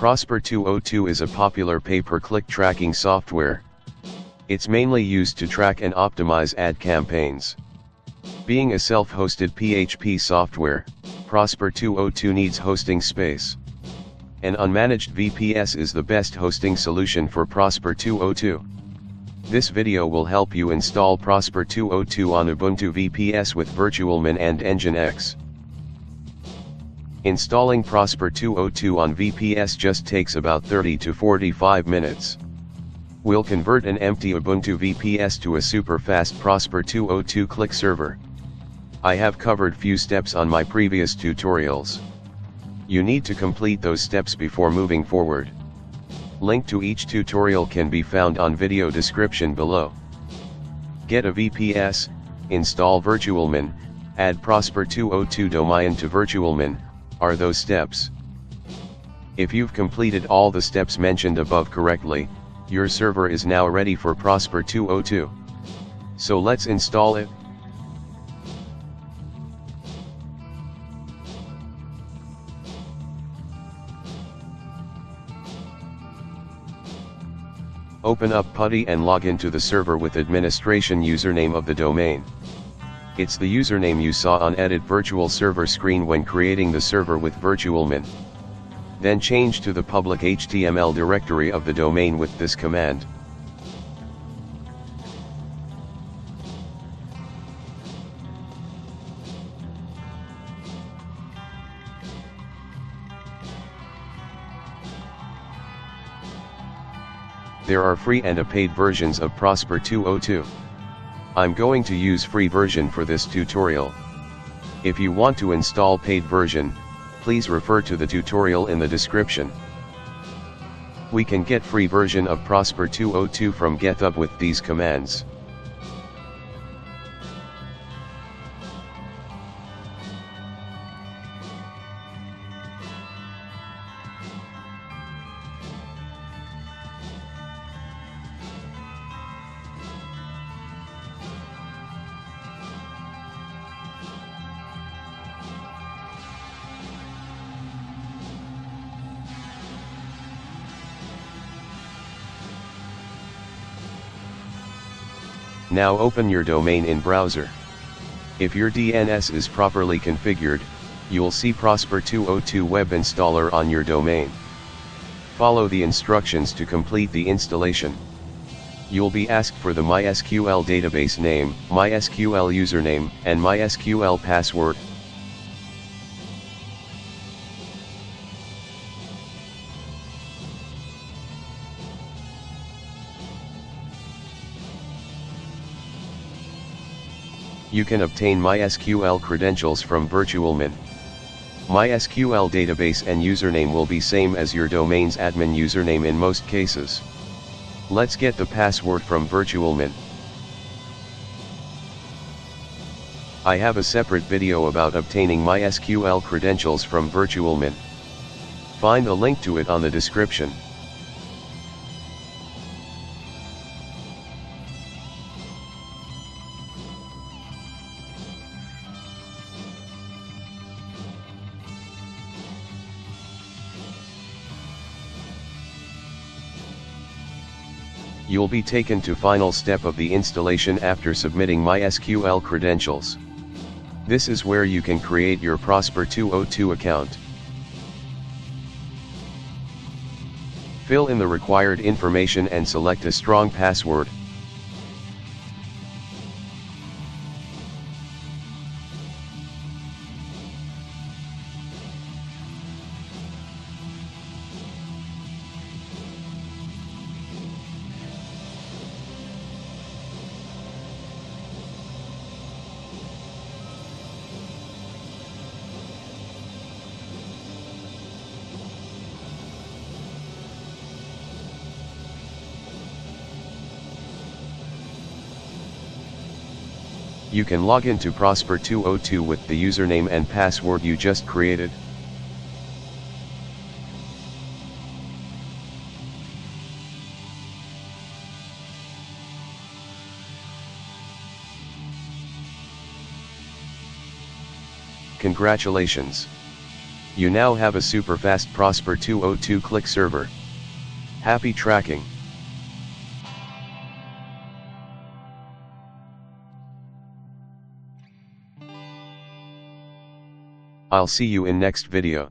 Prosper202 is a popular pay-per-click tracking software. It's mainly used to track and optimize ad campaigns. Being a self-hosted PHP software, Prosper202 needs hosting space. An unmanaged VPS is the best hosting solution for Prosper202. This video will help you install Prosper202 on Ubuntu VPS with Virtualmin and Nginx. Installing Prosper202 on VPS just takes about 30 to 45 minutes. We'll convert an empty Ubuntu VPS to a super fast Prosper202 click server. I have covered few steps on my previous tutorials. You need to complete those steps before moving forward. Link to each tutorial can be found on video description below. Get a VPS, install Virtualmin, add Prosper202 domain to Virtualmin, are those steps. If you've completed all the steps mentioned above correctly, your server is now ready for Prosper202. So let's install it. Open up PuTTY and log into the server with administration username of the domain. It's the username you saw on Edit Virtual Server screen when creating the server with Virtualmin. Then change to the public HTML directory of the domain with this command. There are free and a paid versions of Prosper202. I'm going to use free version for this tutorial. If you want to install paid version, please refer to the tutorial in the description. We can get free version of Prosper202 from GitHub with these commands. Now open your domain in browser. If your DNS is properly configured, you'll see Prosper202 web installer on your domain. Follow the instructions to complete the installation. You'll be asked for the MySQL database name, MySQL username, and MySQL password. You can obtain MySQL credentials from Virtualmin. MySQL database and username will be same as your domain's admin username in most cases. Let's get the password from Virtualmin. I have a separate video about obtaining MySQL credentials from Virtualmin. Find the link to it on the description. You'll be taken to final step of the installation after submitting MySQL credentials. This is where you can create your Prosper202 account. Fill in the required information and select a strong password. You can log into Prosper202 with the username and password you just created. Congratulations! You now have a super fast Prosper202 click server. Happy tracking! I'll see you in next video.